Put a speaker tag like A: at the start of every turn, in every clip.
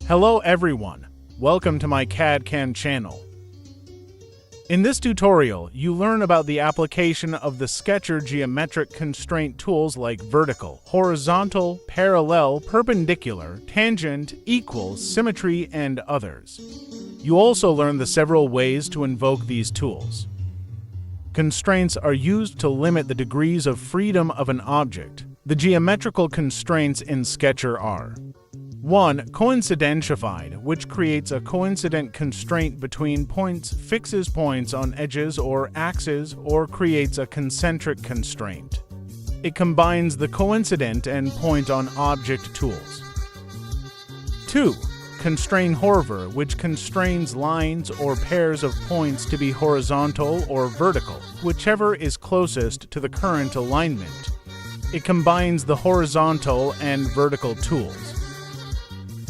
A: Hello everyone, welcome to my CAD/CAM channel. In this tutorial, you learn about the application of the Sketcher geometric constraint tools like vertical, horizontal, parallel, perpendicular, tangent, equals, symmetry, and others. You also learn the several ways to invoke these tools. Constraints are used to limit the degrees of freedom of an object. The geometrical constraints in Sketcher are 1. Coincidentified, which creates a coincident constraint between points, fixes points on edges or axes, or creates a concentric constraint. It combines the coincident and point on object tools. 2. Constrain hover, which constrains lines or pairs of points to be horizontal or vertical, whichever is closest to the current alignment. It combines the horizontal and vertical tools.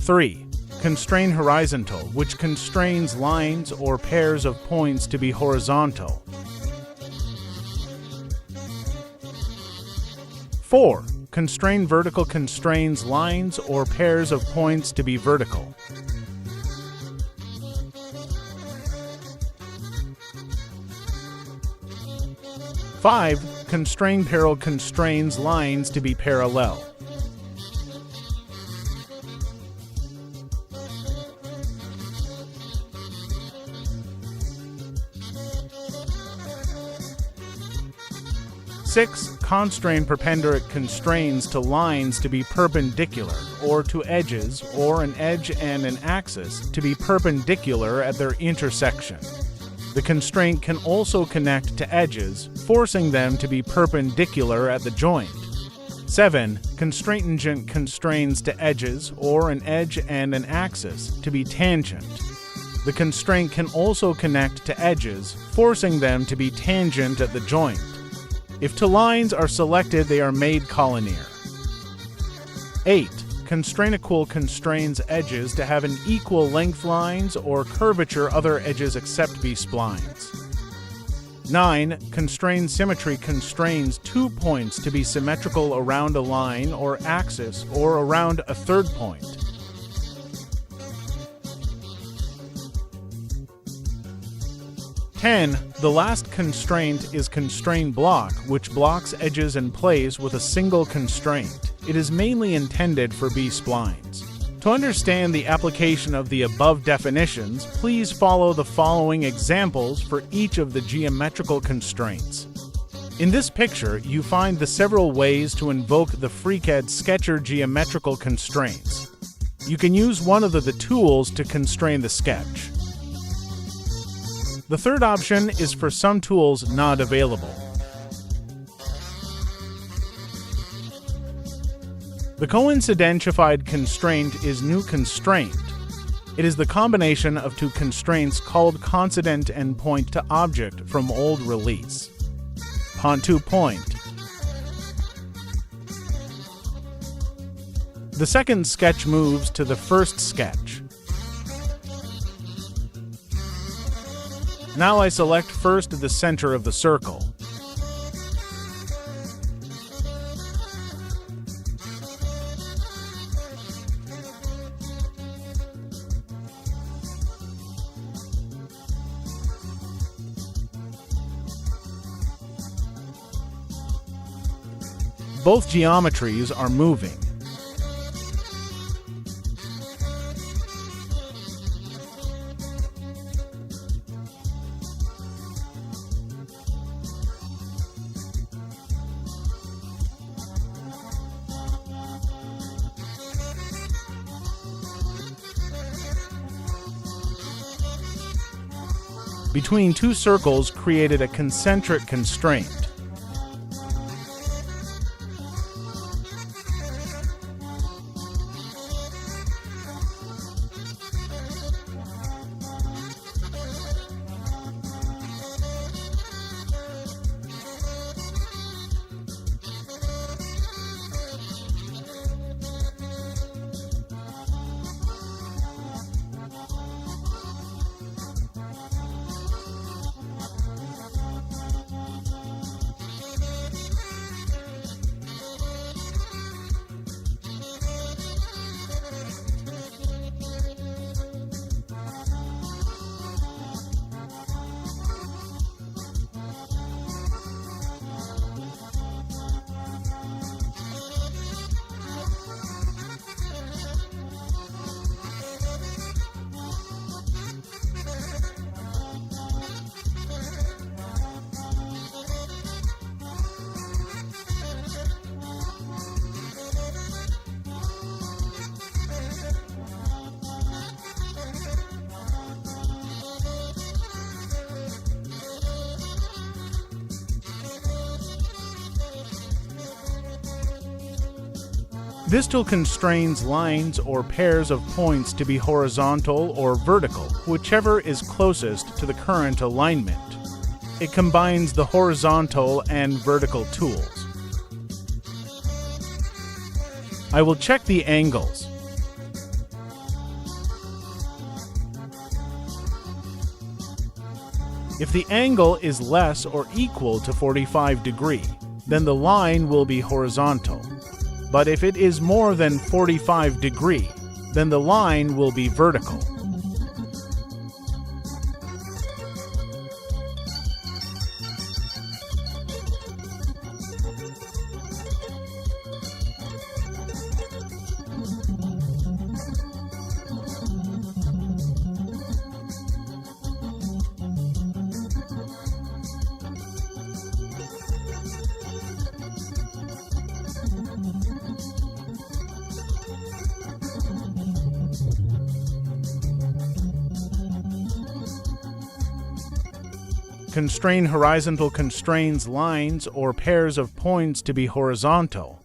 A: 3. Constrain horizontal, which constrains lines or pairs of points to be horizontal. 4. Constrain vertical constrains lines or pairs of points to be vertical. 5. Constrain parallel constrains lines to be parallel. 6. Constrain perpendicular constrains to lines to be perpendicular, or to edges, or an edge and an axis to be perpendicular at their intersection. The constraint can also connect to edges, forcing them to be perpendicular at the joint. 7. Constraint constrains to edges, or an edge and an axis to be tangent. The constraint can also connect to edges, forcing them to be tangent at the joint. If two lines are selected, they are made collinear. 8. Constrain equal constrains edges to have an equal length lines or curvature other edges except B-splines. 9. Constrain symmetry constrains 2 points to be symmetrical around a line or axis or around a third point. 10. The last constraint is constrain block, which blocks edges and plays with a single constraint. It is mainly intended for B-splines. To understand the application of the above definitions, please follow the following examples for each of the geometrical constraints. In this picture, you find the several ways to invoke the FreeCAD Sketcher geometrical constraints. You can use one of the tools to constrain the sketch. The third option is for some tools not available. The coincidentified constraint is new constraint. It is the combination of two constraints called coincident and point to object from old release. Point to point. The second sketch moves to the first sketch. Now I select first the center of the circle. Both geometries are moving. Between two circles created a concentric constraint. This tool constrains lines or pairs of points to be horizontal or vertical, whichever is closest to the current alignment. It combines the horizontal and vertical tools. I will check the angles. If the angle is less or equal to 45 degrees, then the line will be horizontal. But if it is more than 45 degrees, then the line will be vertical. Constrain horizontal constrains lines or pairs of points to be horizontal.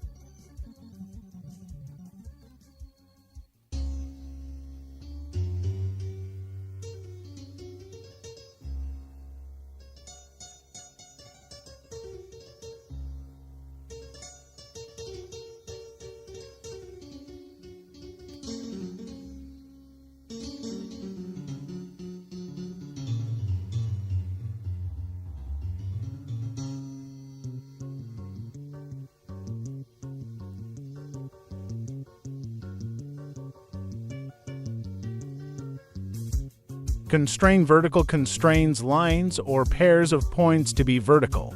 A: Constrain vertical constrains lines or pairs of points to be vertical.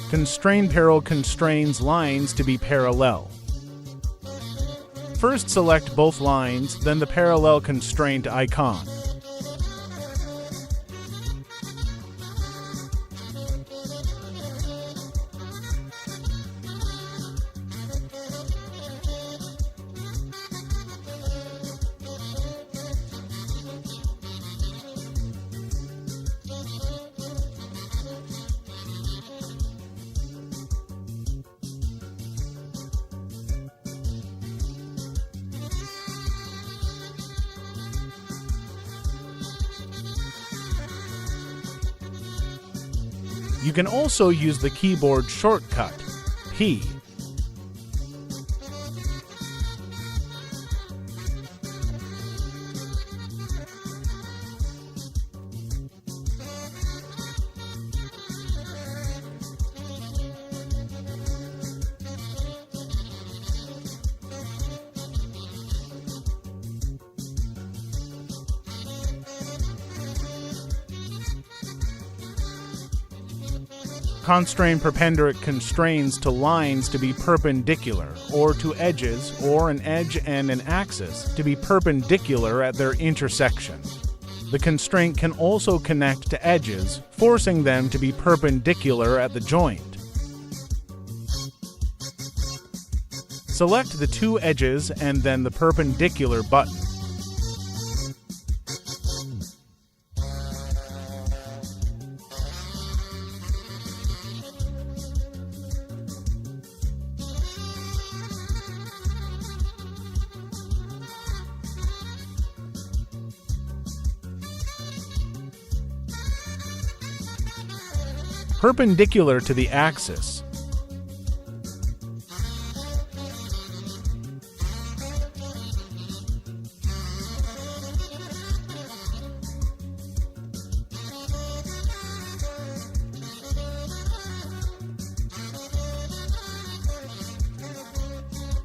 A: Constrain parallel constrains lines to be parallel. First select both lines, then the parallel constraint icon. You can also use the keyboard shortcut, P. Constrain perpendicular constrains to lines to be perpendicular, or to edges, or an edge and an axis to be perpendicular at their intersection. The constraint can also connect to edges, forcing them to be perpendicular at the joint. Select the two edges and then the perpendicular button. Perpendicular to the axis.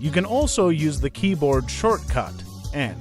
A: You can also use the keyboard shortcut N.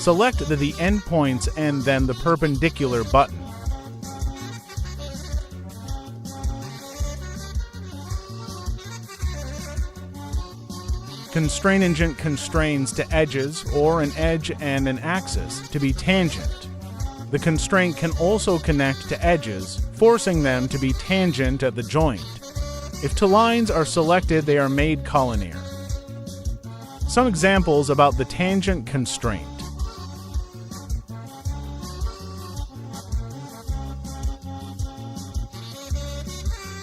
A: Select the endpoints and then the perpendicular button. Constraint agent constrains to edges or an edge and an axis to be tangent. The constraint can also connect to edges, forcing them to be tangent at the joint. If two lines are selected, they are made collinear. Some examples about the tangent constraint.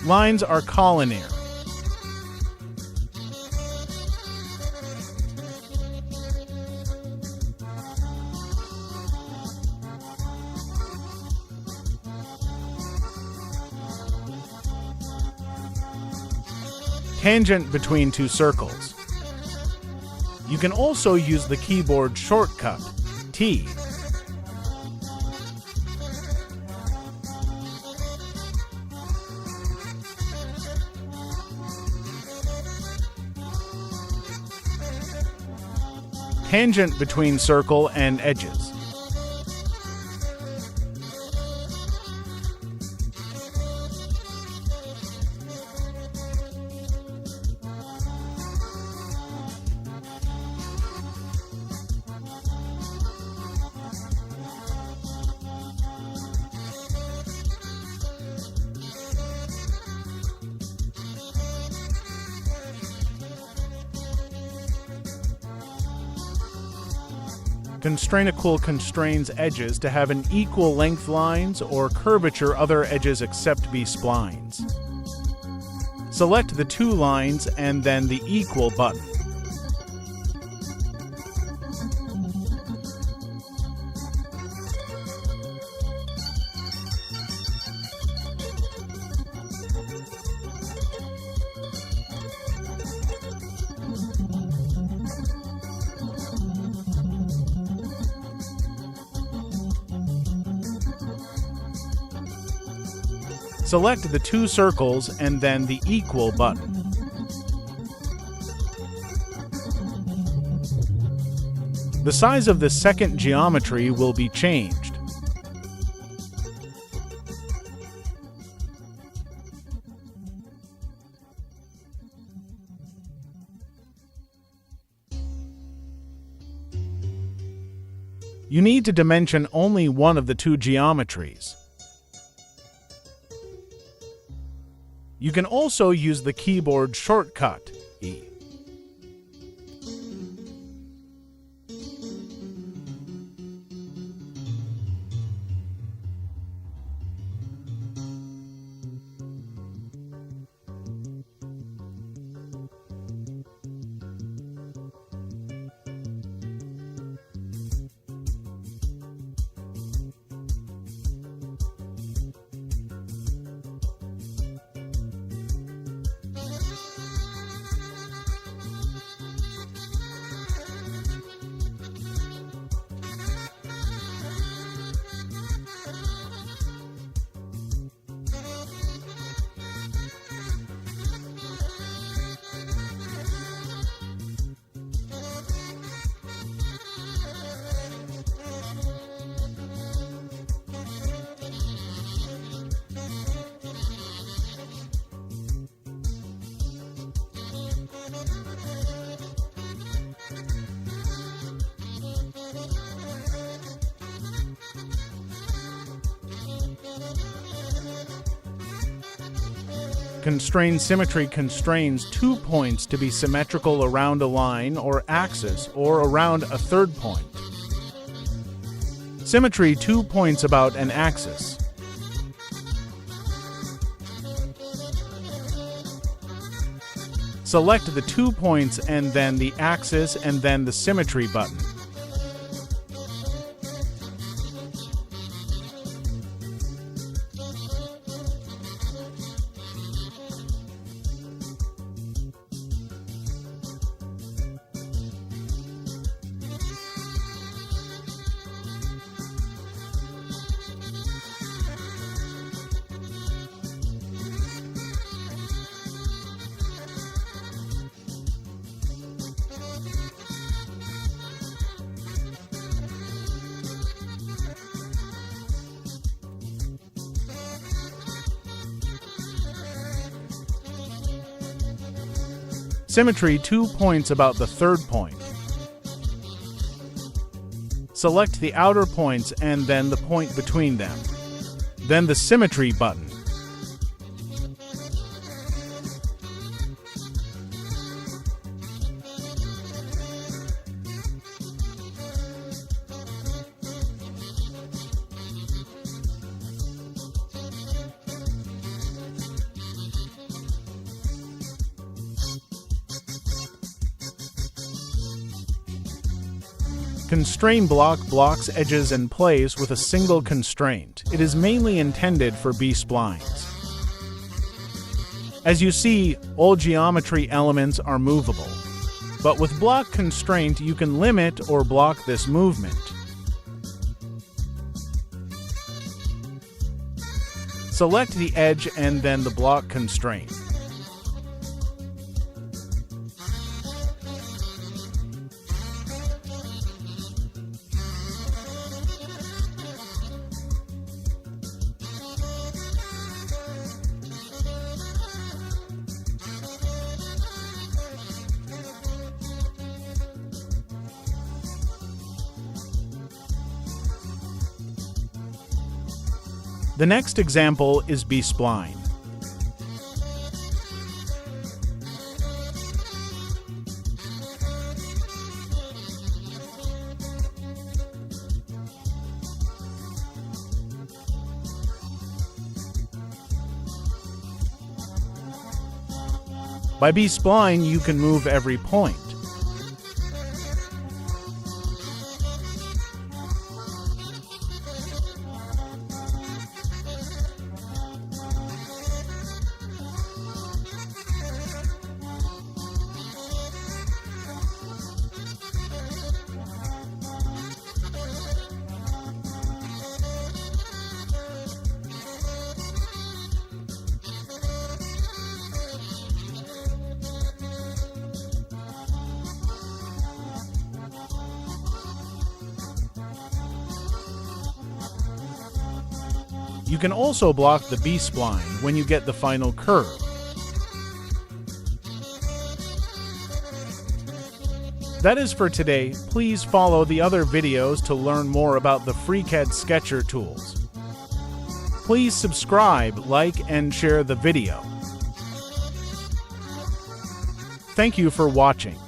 A: Lines are collinear. Tangent between two circles. You can also use the keyboard shortcut T. Tangent between circle and edges. Constraint equal constrains edges to have an equal length lines or curvature other edges except be splines. Select the two lines and then the equal button. Select the two circles and then the equal button. The size of the second geometry will be changed. You need to dimension only one of the two geometries. You can also use the keyboard shortcut E. Constrain symmetry constrains 2 points to be symmetrical around a line or axis or around a third point. Symmetry 2 points about an axis. Select the 2 points and then the axis and then the symmetry button. Symmetry 2 points about the 3rd point. Select the outer points and then the point between them. Then the symmetry button. Constraint block blocks edges and plays with a single constraint. It is mainly intended for B-splines. As you see, all geometry elements are movable, but with block constraint you can limit or block this movement. Select the edge and then the block constraint. The next example is B-spline. By B-spline, you can move every point. You can also block the B-spline when you get the final curve. That is for today. Please follow the other videos to learn more about the FreeCAD Sketcher tools. Please subscribe, like, and share the video. Thank you for watching.